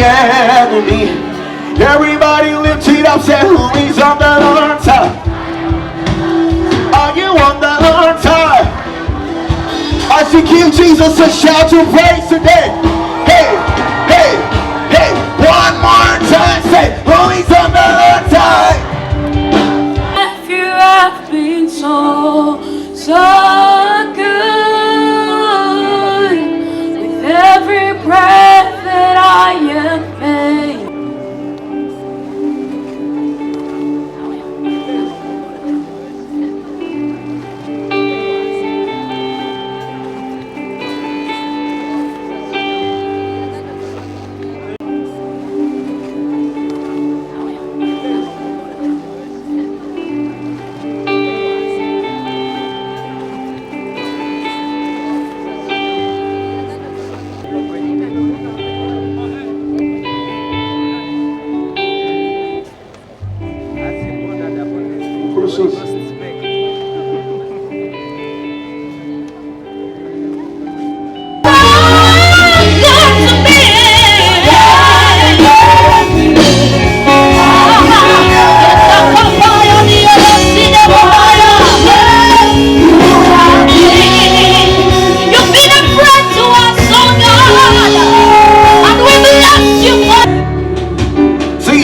enemy. Everybody lift it up, say, who is on the Lord's side? Are you on the Lord's side? I should give Jesus a shout of praise today. Hey, hey, hey, one more time, say, who is on the Lord's side? If you have been so good with every breath that I am made.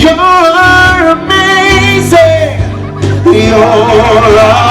You're amazing. You're